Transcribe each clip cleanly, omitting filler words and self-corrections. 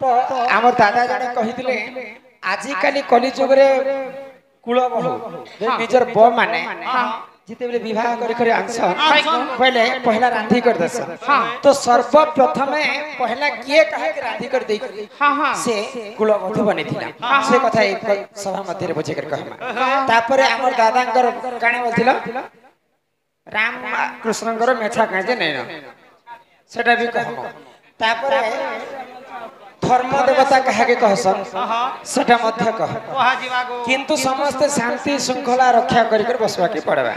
तो आमर दादा जने कहिथिले आजिकाली कली जुग रे कुल बहु निजर ब माने जिते बेले विवाह करी करी आंस पहले पहला रांधी कर दस तो सर्वप्रथम पहला किए कहा के रांधी कर दे से कुलवधु बने थिला से कथा एक सभा मध्य रे बुझे कर कहमा तापरे हमर दादांकर काने बोलथिला राम कृष्णंकर मेछा काजे नै न सेटा भी कहमा तापरे धर्म देवता कहा के कहसन सेटा मध्य कह किंतु समस्त शांति श्रृंखला रक्षा करी कर बसवा के पड़बा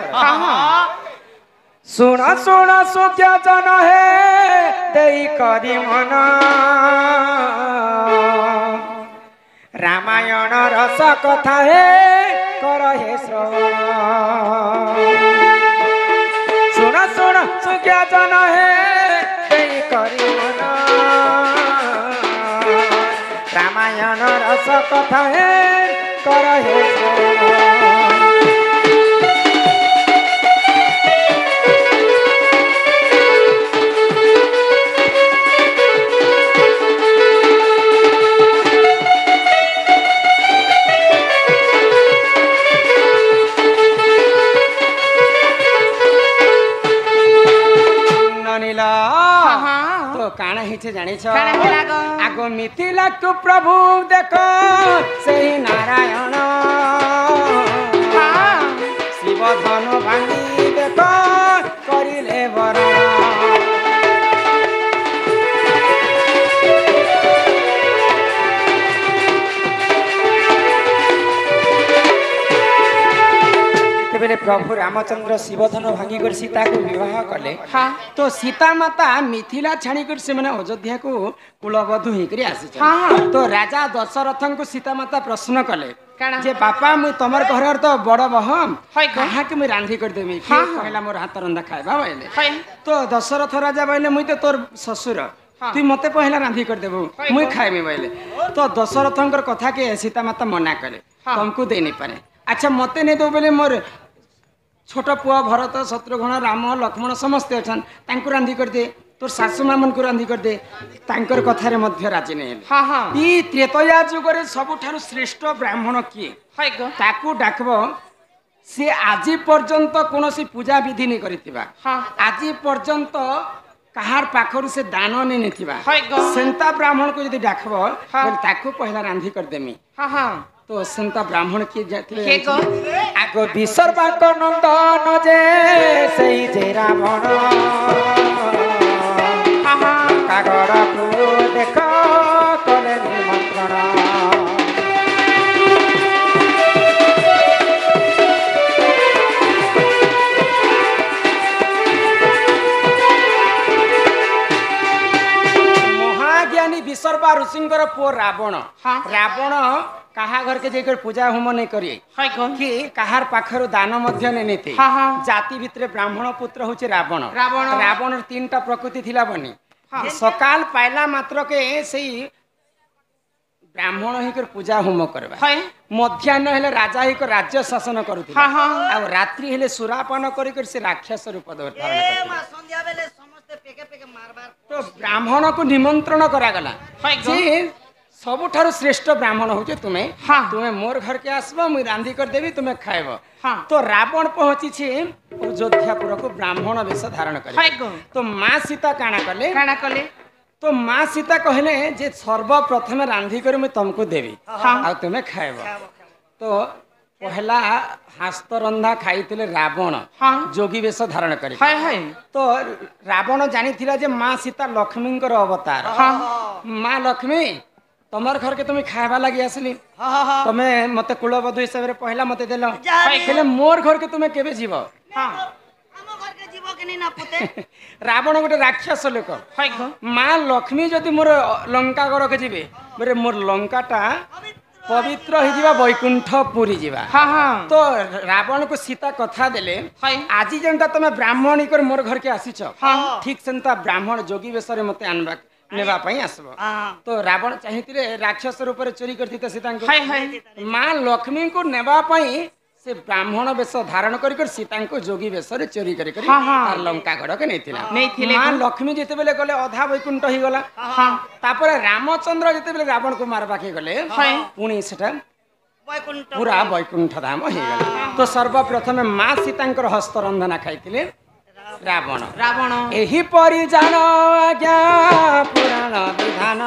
सुन सुन सुख्या जन है देई करी मन रामायण रस कथा है कर हे श्रवण सुन सुन सुख्या जन है देई करी मन रामायण रस कथा है कर हे तो काना हिचे जानी छो आगो मिथिला को प्रभु देखो सही नारायण शिव धनु भांगी देखो करिले वरण बेले प्रभु रामचंद्र शिवधन भांगी कर सीता को विवाह कले तो सीता माता मिथिला छाणी कर से माने अयोध्या को कुलवधु होकर आसी तो राजा दशरथ को सीता माता प्रश्न कले जे बापा मु तमर घर तो बड़ बहम कहा के मैं रांधी कर देबी पहला मोर हाथ रंधा खाइबा बोले तो दशरथ राजा बोले मुई तो तोर ससुर तु मते पहला रांधी कर देबो मुई खाइबे बोले तो दशरथंकर कथा के सीता माता मना कले तुमको दे नहीं पारे अच्छा मते नहीं दो बोले मोर छोट पुआ भरत शत्रुघ्न राम लक्ष्मण समस्ते अच्छा रांधी कर दे तोर सासु मामन को रांधी कर दे तांकर कथारे मध्य राजी नहीं ई त्रेतया जुगरे सबुठारु श्रेष्ठ ब्राह्मण किए ताकू डाकबो से आजी पर्यंत कोनोसी पूजा विधि नहीं करितिबा आजी पर्यंत कहार पाखरु से दान नहीं निथिबा सेंता ब्राह्मण को यदि डाकबो बोले ताकू पहला रांधी कर देमी तो संता ब्राह्मण की जाती आगो विसर्वा को नंदन जे सही जे रावण कागर को देखो कले निमंत्रण महाज्ञानी विसर्वा ऋषिंकर पुओ रावण रावण कहा घर के जेकर पूजा होम नहीं करिए कि कहार पाखर दान मध्य नहीं जाति भितर ब्राह्मण पुत्र होचे रावण रावण तीनटा प्रकृति थिला बनी सकाल पाइला मात्र के सही ब्राह्मण ही कर पूजा होम करबा मध्याह्न हेले राजा ही कर राज्य शासन करूथिला आ रात्रि हेले सुरापान करी कर से राक्षस रूप धारण करथिला संध्या बेले समस्त पेके पेके मारबार तो ब्राह्मण को निमंत्रण करा गला जे सबुठारु श्रेष्ठ ब्राह्मण हो तुम्हें तुम्हें मोर घर के आसबो मुई रांधी कर देवी तुम्हें खाइब तो रावण पहुंची छे अयोध्यापुर को ब्राह्मण वेश धारण करे तो माँ सीता काना कले तो माँ सीता कहले जे सर्वप्रथम रांधी कर मैं तुमको देवी आ तुम्हें खाइब तो पहला हास्त रंधा खाई रावण जोगी वेश धारण करे तो रावण जानी थिला जे माँ सीता लक्ष्मी अवतार माँ लक्ष्मी तमर घर के तुम्हें खावा लगी आसली तुम्हें मत कुलवधु हिसाब से पहला मत देल मोर घर के तुम्हें केबे जीव रावण गोटे राक्षस लोक माँ लक्ष्मी जदि मोर लंका घर के जीवे बोले मोर लंकाटा पवित्र हो वैकुंठ पुरी जीवा तो रावण को सीता कथा देले आज जेनता तुम ब्राह्मण कर मोर घर के आसीच ठीक सेंता ब्राह्मण जोगी वेश मत आनबा नेबा पई आसबो तो रावण चाहिए राक्षस रूप चोरी करती सीता को माँ लक्ष्मी को नेबा पई से ब्राह्मण वेश धारण कर सीता को जोगी वेश चोरी कर लंका गड़ के नहीं मां लक्ष्मी जिते बेले गले अधा वैकुंठ ही गला तापर रामचंद्र जिते बेले रावण को मारबा के गले पुणी सेटा पूरा वैकुंठ धाम हो गला। तो सर्वप्रथम मां सीता हस्तरंधना खाई रावण एही परि जान आज्ञा पुराण विधान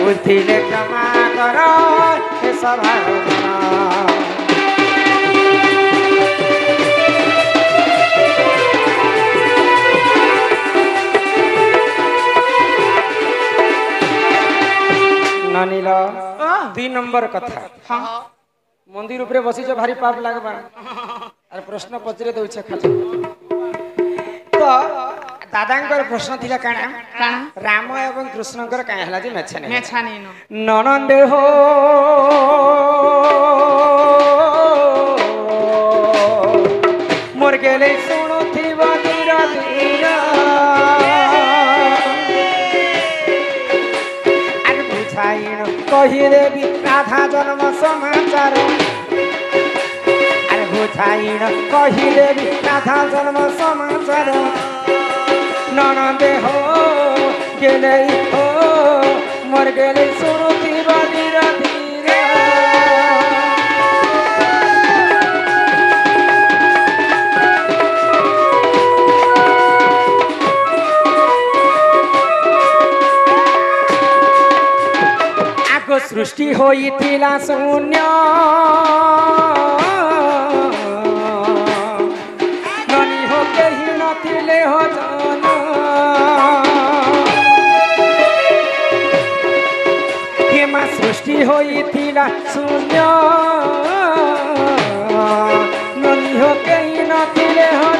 बुद्धिले क्षमा कर हे सभाजन। नानील 2 नंबर कथा मंदिर उपरे बसीच भारी पाप लागबा अरे प्रश्न पचरे दउछे खाली तो दादांकर प्रश्न थिला काना राम एवं कृष्णकर काहे हला जे मेछानी ननंदे हो मोर गेले सुनुथिबा धीरा धीरा अरे बुझाइन कहि देबी राधा जन्म समाचार अरे बुझाइन कहि देबी राधा जन्म समाचार ननंदे हो गेले हो मोर गेले सुरुती बाधीरा धीरा आगो सृष्टि होइथिला शून्य ननी हो केही नथिले हो सृष्टि होइथिला शून्य ननी हो केही नथिले हो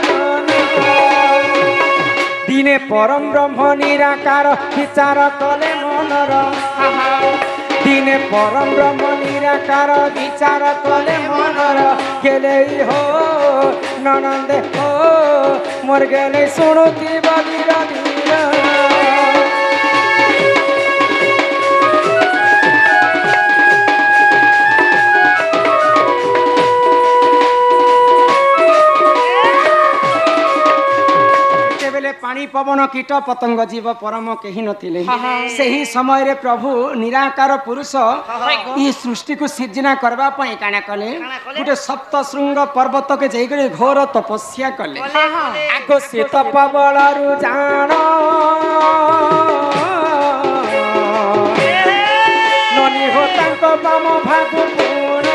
दिने परम ब्रह्म निराकार विचार कले मनर दिने परम ब्रह्म निराकार विचार कले मनर गेले हो ननंदे हो मोर गेले सुनुती बधीरा धीरा पानी पवन कीट पतंग जीव परम कहीं नथिले सही समय रे प्रभु निराकार पुरुष ई सृष्टि को सिर्जना करबा पई काना कले गुटे सप्त शृंग पर्वत के जई करे घोर तपस्या कले आगो से तपबल रु जान ननी हो तांको बाम भागु पुण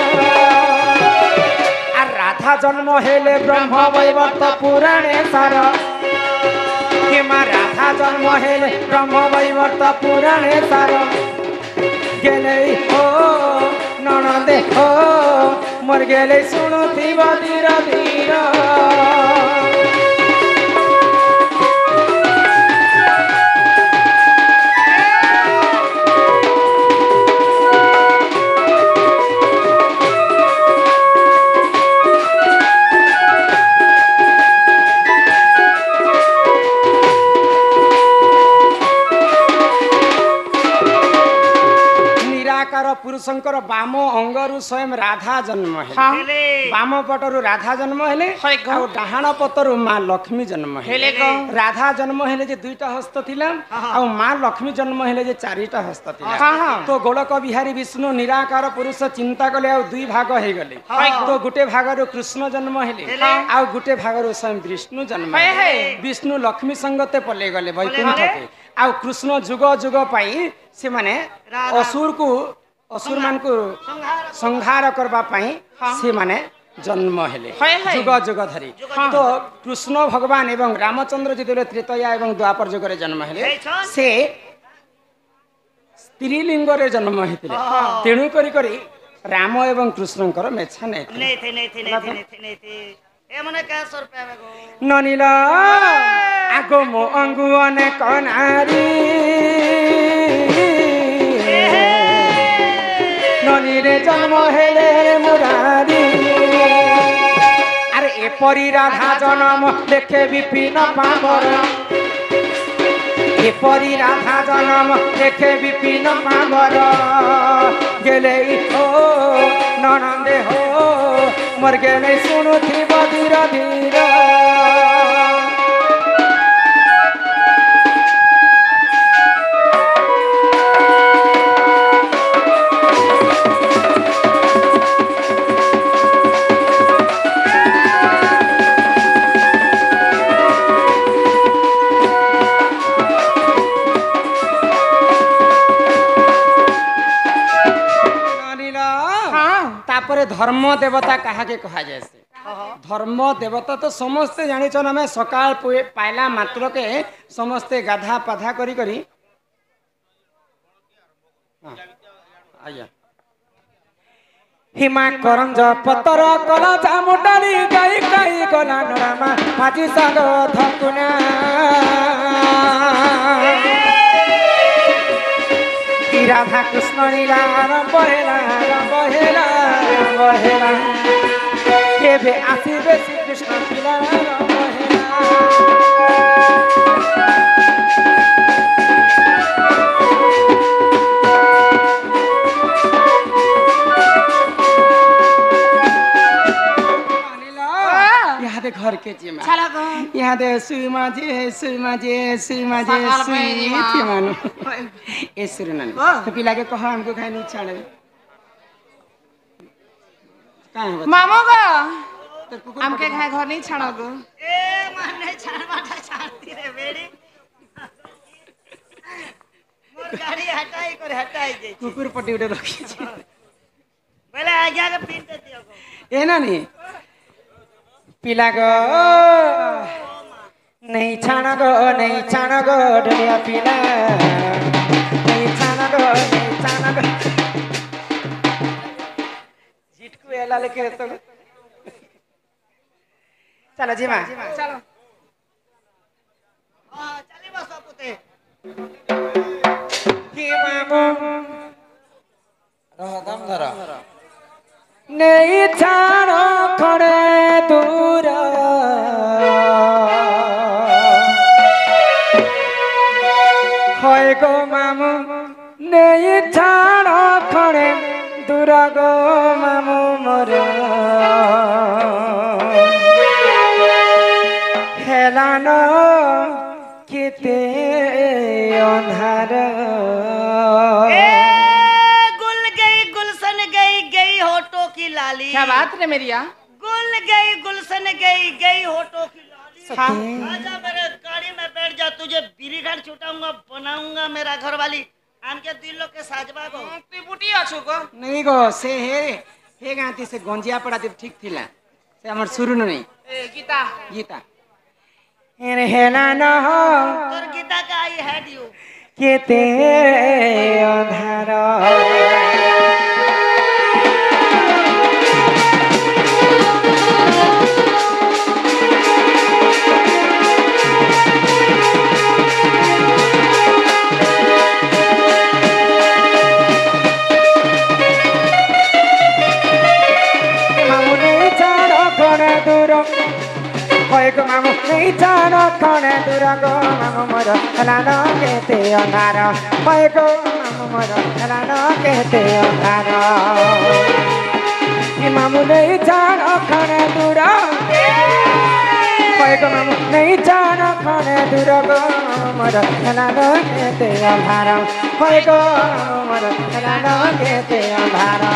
आ राधा जन्म हेले ब्रह्म वैवर्त पुराणे सार राधा जन्म हेले ब्रह्म वैवर्त पुराणे सार गेले हो ननंदे हो मोर गेले सुनुती बधीरा धीरा पुरुषंकर बाम अंगरु स्वयं राधा जन्म हेले बाम पटरु राधा जन्म हेले आ डाहाण पटरु मां लक्ष्मी जन्म हेले राधा जन्म हेले जे 2टा हस्त थिला आ मां लक्ष्मी जन्म हेले जे 4टा हस्त थिला तो गोलक बिहारी विष्णु निराकार पुरुष चिंता कले आ 2 भाग हे गले तो गुटे भागरु कृष्ण जन्म हेले आ गुटे भागरु स्वयं विष्णु जन्म हेले विष्णु लक्ष्मी संगते पले गले वैकुंठ के आ कृष्ण जुग जुग पाई से माने असुर मान को संहार करबा पाई से माने जन्म हेले जुग जुग धरी तो कृष्ण भगवान एवं रामचंद्र जिते त्रेतया एवं द्वापर जुग रे जन्म हेले से स्त्रीलिंग रे जन्म हेतिले तेणु करी राम एवं कृष्णकर मेछा नै ननीला आगो मो अंगुअने कनारी ननी रे जन्म हेले मुरारी अरे एपरी राधा जन्म देखे विपिन पावर এপরি রাধা জনম দেখে বিপিন পাবর গেলে ও ননন্দে হো মোর গেলে শুণুথিব ধীর ধীর धर्म देवता कहा के कहा जैसे धर्म देवता तो समस्ते जानिछन हमें सकाल पाइला मात्र के समस्ते गाधा पाधा करी करी आया हिमा करंज पतर कला जामुटारी गाई गाई गला नरामा माटी साग धकुना राधा कृष्ण लीला आरंभ हेला केबे आसीबे श्री कृष्ण लीला आरंभ यहाँ दे घर के जीमा यहाँ दे सुई माजे थी मानो ए सुरु नानी तो पिला के कहो हमको खाए नहीं छाड़े मामो का हमके खाए घर नहीं छाड़ो गो ए मन नहीं छाड़ माटा छाड़ती रे बेड़ी मोर गाड़ी हटाई जे कुकुर पट्टी उठे रखी पहले आज्ञा के पिन दे दियो गो ए नानी पिला गो नहीं छाना गो डलिया पिला नहीं छाना गो झिटकू एला लेके तो चलो जी मां चलो हां चली बस पुते की मामू रह दम धरा नहीं छानो खड़े दूर होय गो मामू नहीं छानो खड़े दूर गो मामू मोर हेलानो किते अंधार लाली क्या बात रे मेरिया गुल गई गुलशन गई होटो की लाली आजा मेरे गाड़ी में बैठ जा तुझे बीड़ी घाट छुटाऊंगा बनाऊंगा मेरा घर वाली आम के दिलों के साजबा को तू बुटी आछु को नहीं गो से हे गांती से गंजिया पड़ा दे ठीक थिला से हमर शुरू नहीं ए गीता रे हेला न हो तोर गीता का आई है दियो केते अंधार को मामू नहीं जानो खने दूर गो मामू मोर लानो केते अंधार होय गो मामू मोर लानो केते अंधार ई मामू नहीं जानो खने दूर होय गो मामू नहीं जानो खने दूर गो मामू मोर लानो केते अंधार होय गो मामू मोर लानो केते अंधार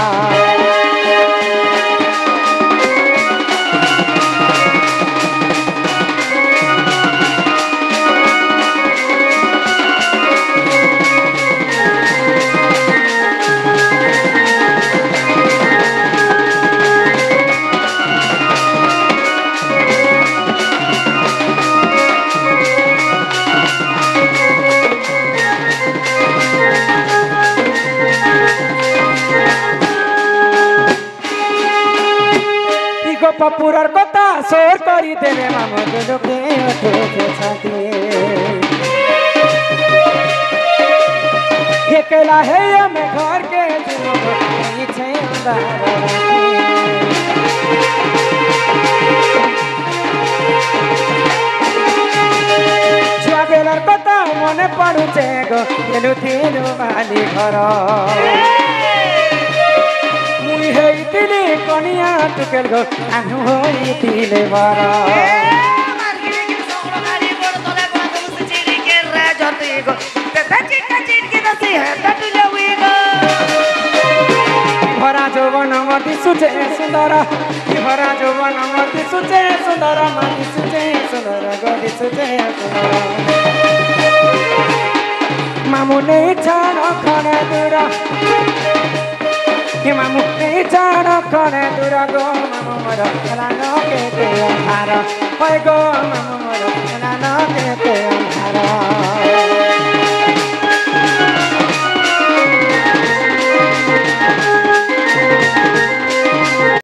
पपुरर कथा सोर करी देवे मामो लोके ओठे छाती केला है मैं घर के नहीं छे छुआ बेला घर कता मने पड़ुचे गो खेलुथिलु बाली घर मुई हेइतिली कनिया टुकेल गो आनु होइतिले बर भरा जौवन मति सुचे सुंदर भरा जौवन मति सुचे सुंदर मति सुचे सुंदर गति सुचे सुंदर मामू नहीं छाड़ खने दूर मामू नहीं छाड़ खने दूर गो मामू मर लानो के हार गो मामू मर लानो के